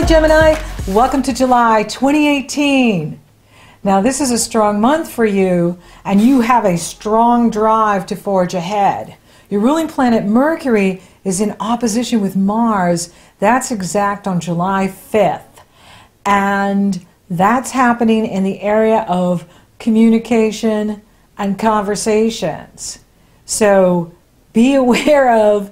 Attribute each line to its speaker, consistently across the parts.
Speaker 1: Hi Gemini, welcome to July 2018. Now this is a strong month for you and you have a strong drive to forge ahead. Your ruling planet Mercury is in opposition with Mars. That's exact on July 5th. And that's happening in the area of communication and conversations. So be aware of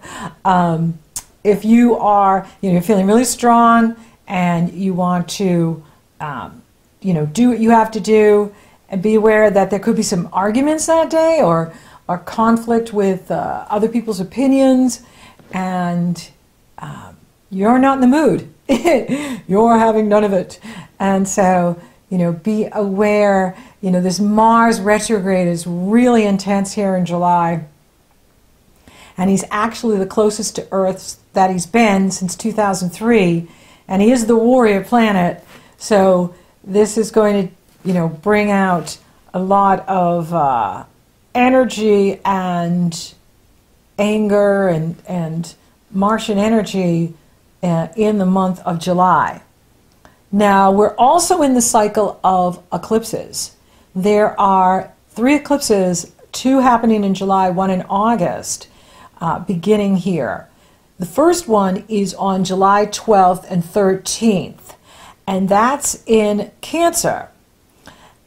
Speaker 1: if you are, you're feeling really strong and you want to, do what you have to do, and be aware that there could be some arguments that day or conflict with other people's opinions, and you're not in the mood. You're having none of it. And so, be aware, this Mars retrograde is really intense here in July. And he's actually the closest to Earth that he's been since 2003. And he is the warrior planet. So this is going to, bring out a lot of energy and anger and Martian energy in the month of July. Now, we're also in the cycle of eclipses. There are 3 eclipses, 2 happening in July, 1 in August. Beginning here. The first one is on July 12th and 13th, and that's in Cancer.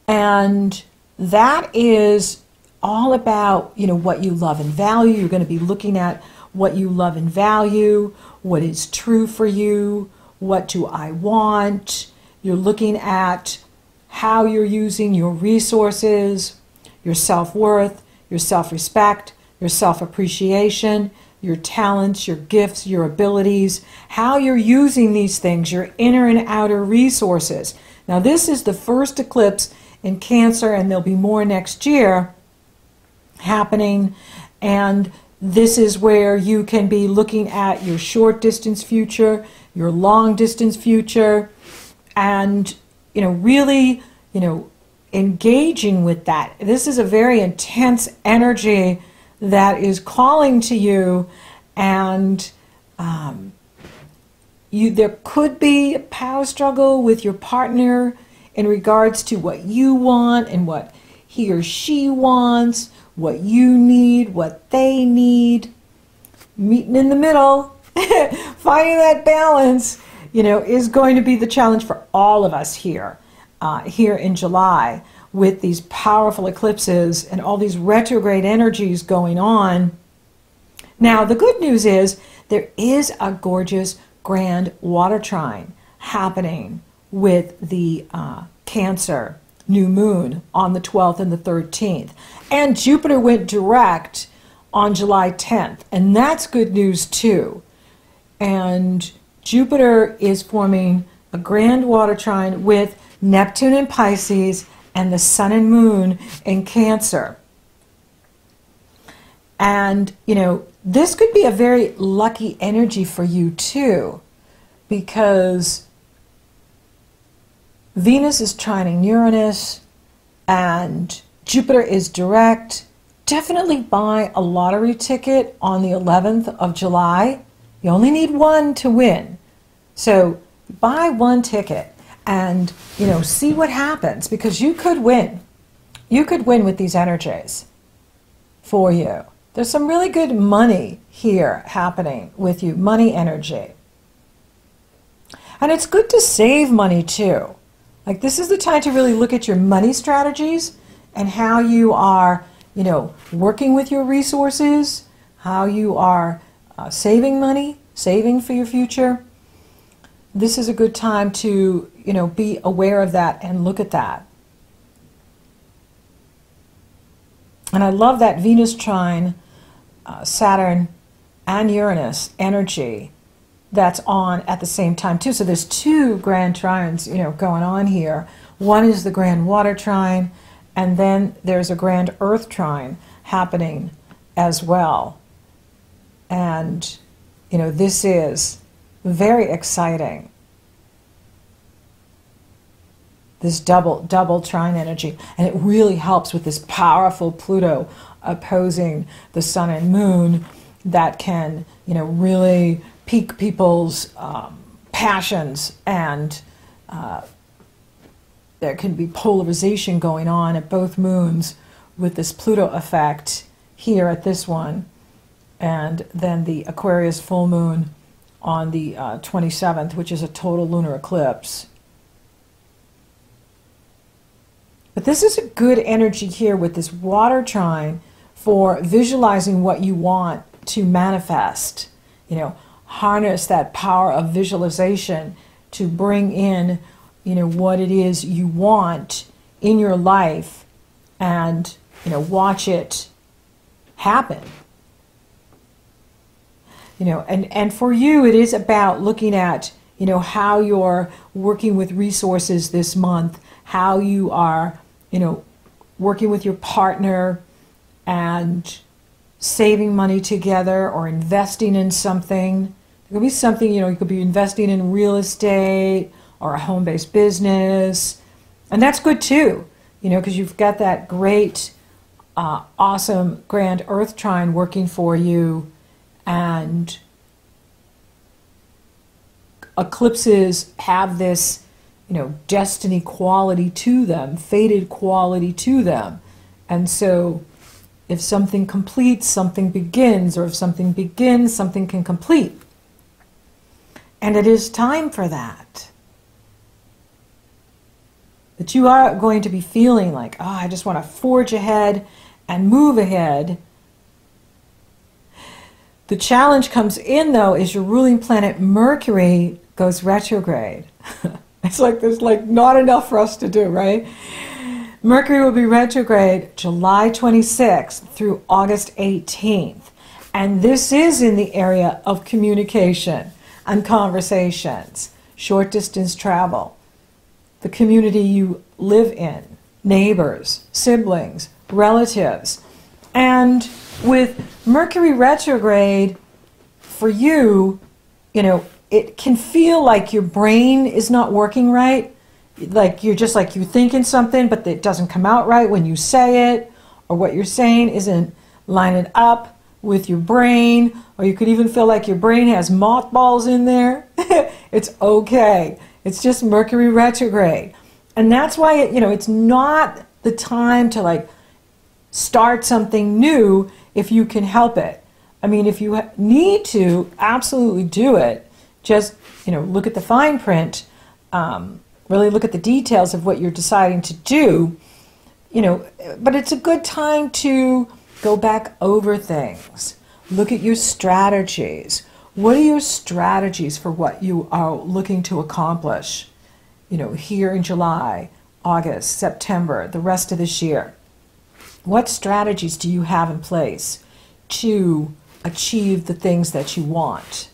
Speaker 1: And that is all about, what you love and value. You're going to be looking at what you love and value, what is true for you, what do I want. You're looking at how you're using your resources, your self-worth, your self-respect, your self-appreciation, your talents, your gifts, your abilities, how you're using these things, your inner and outer resources. Now this is the first eclipse in Cancer, and there'll be more next year happening, and this is where you can be looking at your short distance future, your long distance future, and really engaging with that. This is a very intense energy that is calling to you, and there could be a power struggle with your partner in regards to what you want and what he or she wants, what you need, what they need. Meeting in the middle, finding that balance, is going to be the challenge for all of us here in July, with these powerful eclipses and all these retrograde energies going on. Now, the good news is there is a gorgeous grand water trine happening with the Cancer new moon on the 12th and the 13th. And Jupiter went direct on July 10th, and that's good news too. And Jupiter is forming a grand water trine with Neptune in Pisces and the Sun and Moon in Cancer. And, this could be a very lucky energy for you too, because Venus is trining Uranus and Jupiter is direct. Definitely buy a lottery ticket on the 11th of July. You only need one to win. So buy one ticket and, see what happens, because you could win. You could win with these energies for you. There's some really good money here happening with you, money energy. And it's good to save money too. Like, this is the time to really look at your money strategies and how you are, working with your resources, how you are saving money, saving for your future. This is a good time to, be aware of that and look at that. And I love that Venus trine, Saturn and Uranus energy that's on at the same time too. So there's 2 grand trines, going on here. One is the grand water trine, and then there's a grand earth trine happening as well. And, this is very exciting. This double trine energy, and it really helps with this powerful Pluto opposing the Sun and Moon that can, really pique people's passions, and there can be polarization going on at both moons with this Pluto effect here at this one, and then the Aquarius full moon on the 27th, which is a total lunar eclipse. But this is a good energy here with this water trine for visualizing what you want to manifest. You know, harness that power of visualization to bring in, you know, what it is you want in your life, and, you know, watch it happen. You know, and for you, it is about looking at, you know, how you're working with resources this month, how you are, you know, working with your partner and saving money together or investing in something. There could be something, you know, you could be investing in real estate or a home-based business. And that's good too, you know, because you've got that great, awesome grand earth trine working for you. And eclipses have this, you know, destiny quality to them, fated quality to them. And so if something completes, something begins, or if something begins, something can complete. And it is time for that. That you are going to be feeling like, oh, I just want to forge ahead and move ahead. The challenge comes in, though, is your ruling planet Mercury goes retrograde. It's like there's like not enough for us to do, right? Mercury will be retrograde July 26th through August 18th. And this is in the area of communication and conversations, short distance travel, the community you live in, neighbors, siblings, relatives. And with Mercury retrograde, for you, you know, it can feel like your brain is not working right. Like you're just like you're thinking something, but it doesn't come out right when you say it, or what you're saying isn't lining up with your brain, or you could even feel like your brain has mothballs in there. It's okay. It's just Mercury retrograde. And that's why, you know, it's not the time to like start something new if you can help it. I mean, if you need to, absolutely do it. Just, you know, look at the fine print, really look at the details of what you're deciding to do, you know, but it's a good time to go back over things. Look at your strategies. What are your strategies for what you are looking to accomplish, you know, here in July, August, September, the rest of this year? What strategies do you have in place to achieve the things that you want?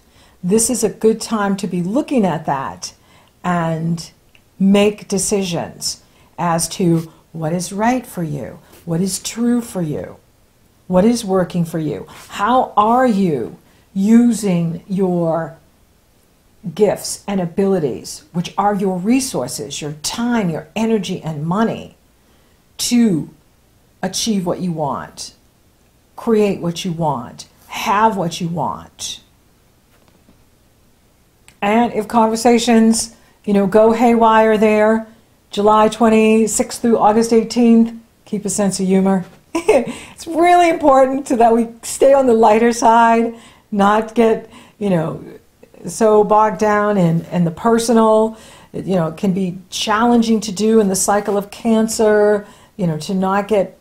Speaker 1: This is a good time to be looking at that and make decisions as to what is right for you, what is true for you, what is working for you. How are you using your gifts and abilities, which are your resources, your time, your energy, and money, to achieve what you want, create what you want, have what you want? And if conversations, you know, go haywire there, July 26th through August 18th, keep a sense of humor. It's really important that we stay on the lighter side, not get, you know, so bogged down in the personal. You know, it can be challenging to do in the cycle of Cancer, you know, to not get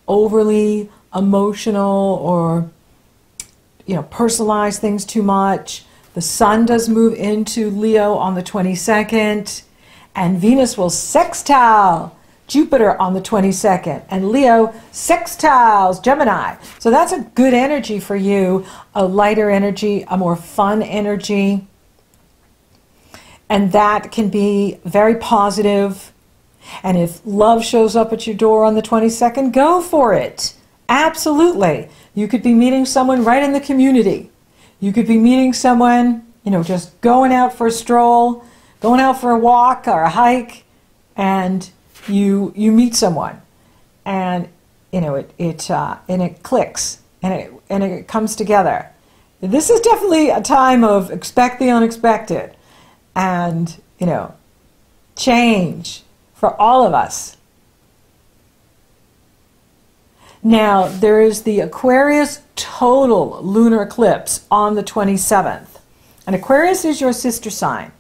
Speaker 1: overly emotional or, you know, personalize things too much. The Sun does move into Leo on the 22nd, and Venus will sextile Jupiter on the 22nd, and Leo sextiles Gemini. So that's a good energy for you, a lighter energy, a more fun energy. And that can be very positive. And if love shows up at your door on the 22nd, go for it. Absolutely. You could be meeting someone right in the community. You could be meeting someone, you know, just going out for a stroll, going out for a walk or a hike, and you meet someone, and you know it clicks, and it comes together. This is definitely a time of expect the unexpected, and, change for all of us. Now, there is the Aquarius total lunar eclipse on the 27th. And Aquarius is your sister sign.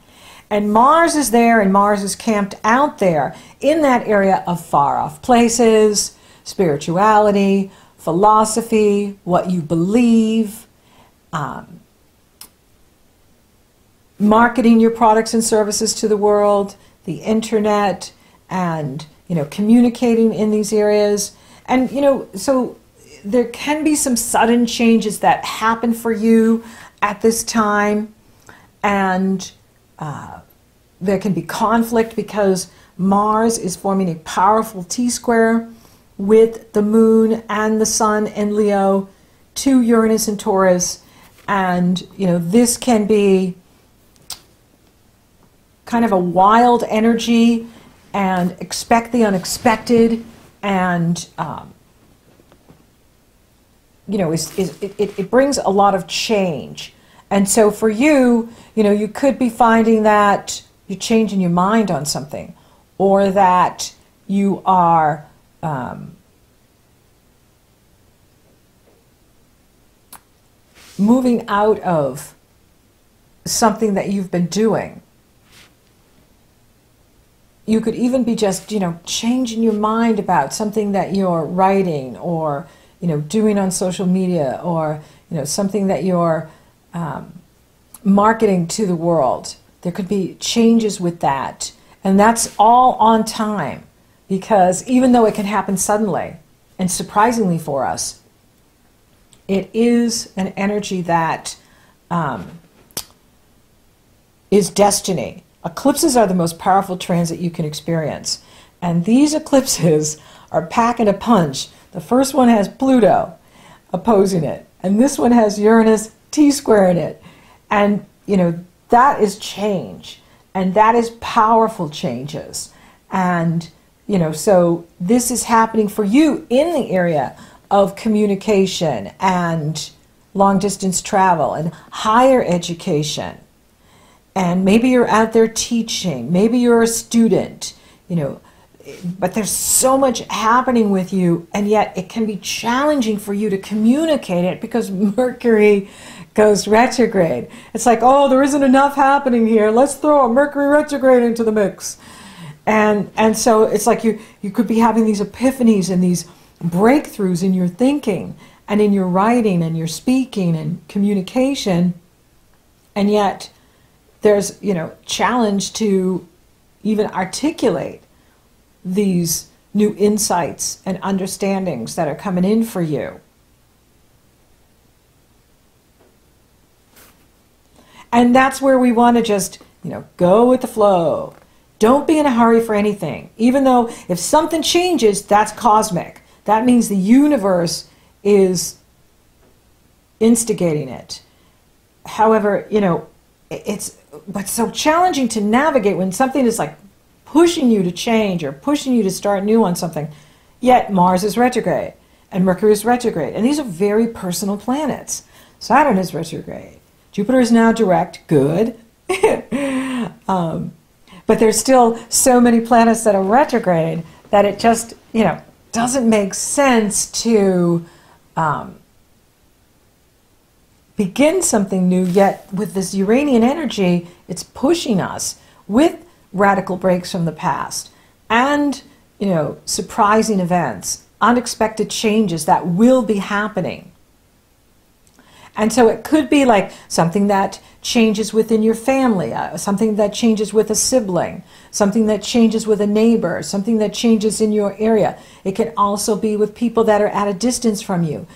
Speaker 1: And Mars is there, and Mars is camped out there in that area of far-off places, spirituality, philosophy, what you believe, marketing your products and services to the world, the internet, and, communicating in these areas. And, so there can be some sudden changes that happen for you at this time. And there can be conflict because Mars is forming a powerful T-square with the Moon and the Sun in Leo to Uranus and Taurus. And, this can be kind of a wild energy, and expect the unexpected, and it brings a lot of change. And so for you, you could be finding that you're changing your mind on something, or that you are moving out of something that you've been doing. You could even be just, changing your mind about something that you're writing, or, doing on social media, or, something that you're marketing to the world. There could be changes with that. And that's all on time, because even though it can happen suddenly and surprisingly for us, it is an energy that is destiny. Eclipses are the most powerful transit you can experience. And these eclipses are packing a punch. The first one has Pluto opposing it. And this one has Uranus T-square in it. And, that is change. And that is powerful changes. And, so this is happening for you in the area of communication and long-distance travel and higher education. And maybe you're out there teaching, maybe you're a student, but there's so much happening with you, and yet it can be challenging for you to communicate it because Mercury goes retrograde. It's like, oh, there isn't enough happening here. Let's throw a Mercury retrograde into the mix. And so it's like you could be having these epiphanies and these breakthroughs in your thinking and in your writing and your speaking and communication, and yet there's, challenge to even articulate these new insights and understandings that are coming in for you. And that's where we want to just, go with the flow. Don't be in a hurry for anything. Even though if something changes, that's cosmic. That means the universe is instigating it. However, it's what's so challenging to navigate when something is like pushing you to change or pushing you to start new on something, yet Mars is retrograde and Mercury is retrograde. And these are very personal planets. Saturn is retrograde. Jupiter is now direct, good. But there's still so many planets that are retrograde that it just, doesn't make sense to begin something new, yet with this Uranian energy, it's pushing us with radical breaks from the past and, surprising events, unexpected changes that will be happening. And so it could be like something that changes within your family, something that changes with a sibling, something that changes with a neighbor, something that changes in your area. It can also be with people that are at a distance from you,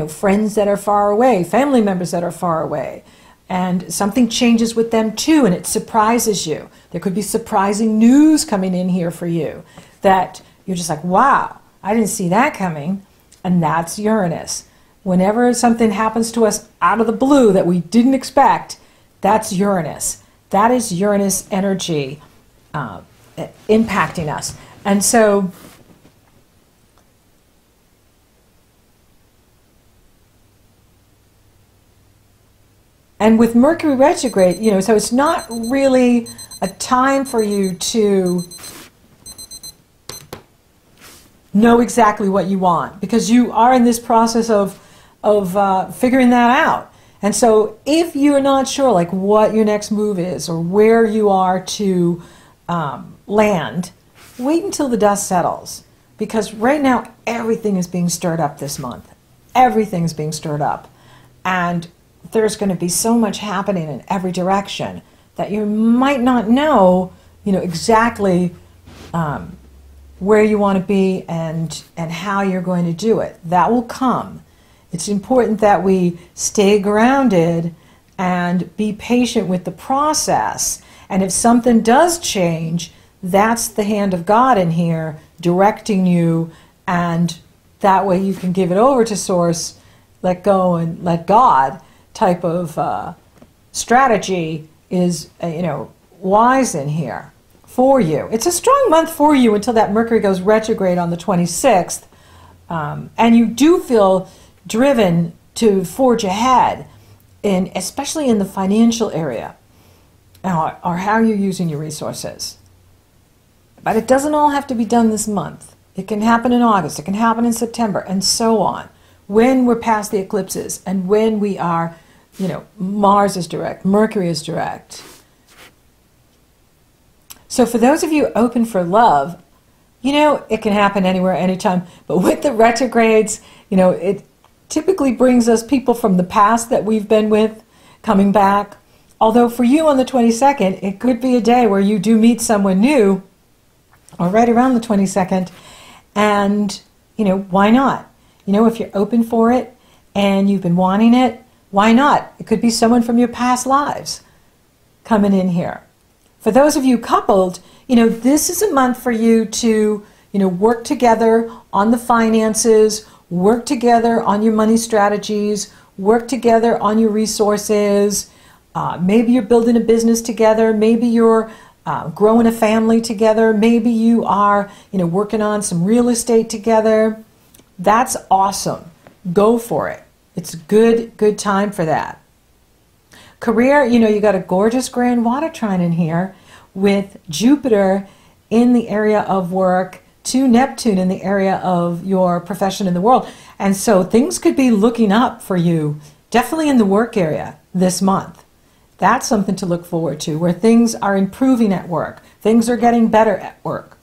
Speaker 1: friends that are far away, family members that are far away. And something changes with them too, and it surprises you. There could be surprising news coming in here for you that you're just like, wow, I didn't see that coming. And that's Uranus. Whenever something happens to us out of the blue that we didn't expect, that's Uranus. That is Uranus energy impacting us. And so And with Mercury retrograde, you know, so it's not really a time for you to know exactly what you want, because you are in this process of figuring that out. And so if you're not sure like what your next move is or where you are to land, wait until the dust settles, because right now everything is being stirred up this month. Everything is being stirred up, and there's going to be so much happening in every direction that you might not know, you know, exactly where you want to be and how you're going to do it. That will come. It's important that we stay grounded and be patient with the process. And if something does change, that's the hand of God in here directing you, and that way you can give it over to Source, let go and let God type of strategy is, you know, wise in here for you. It's a strong month for you until that Mercury goes retrograde on the 26th. And you do feel driven to forge ahead, especially in the financial area, or how you're using your resources. But it doesn't all have to be done this month. It can happen in August, it can happen in September, and so on. When we're past the eclipses and when we are, you know, Mars is direct, Mercury is direct. So for those of you open for love, you know, it can happen anywhere, anytime. But with the retrogrades, you know, it typically brings us people from the past that we've been with coming back. Although for you on the 22nd, it could be a day where you do meet someone new, or right around the 22nd. And, you know, why not? You know, if you're open for it and you've been wanting it, why not? It could be someone from your past lives coming in here. For those of you coupled, you know, this is a month for you to, you know, work together on the finances, work together on your money strategies, work together on your resources. Maybe you're building a business together. Maybe you're growing a family together. Maybe you are, you know, working on some real estate together. That's awesome. Go for it. It's a good time for that. Career, you know, you got a gorgeous grand water trine in here with Jupiter in the area of work to Neptune in the area of your profession in the world. And so things could be looking up for you, definitely in the work area this month. That's something to look forward to, where things are improving at work. Things are getting better at work.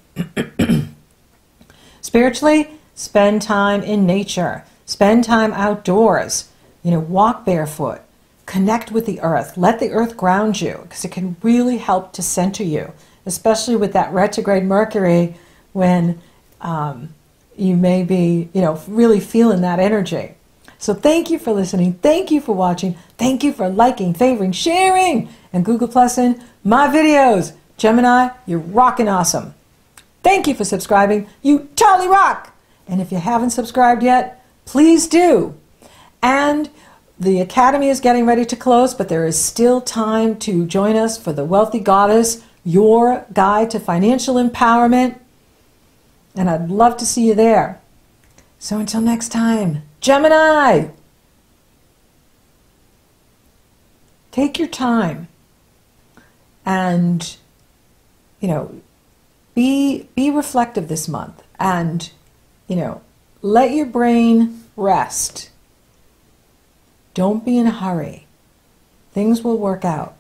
Speaker 1: Spiritually, spend time in nature. Spend time outdoors. You know, walk barefoot. Connect with the earth. Let the earth ground you, because it can really help to center you, especially with that retrograde Mercury, when you may be, you know, really feeling that energy. So thank you for listening. Thank you for watching. Thank you for liking, favoring, sharing, and Google Plusing my videos. Gemini, you're rocking awesome. Thank you for subscribing. You totally rock. And if you haven't subscribed yet, please do. And the Academy is getting ready to close, but there is still time to join us for the Wealthy Goddess, your guide to financial empowerment. And I'd love to see you there. So until next time, Gemini, take your time and, you know, be reflective this month, and, you know, let your brain rest. Don't be in a hurry. Things will work out.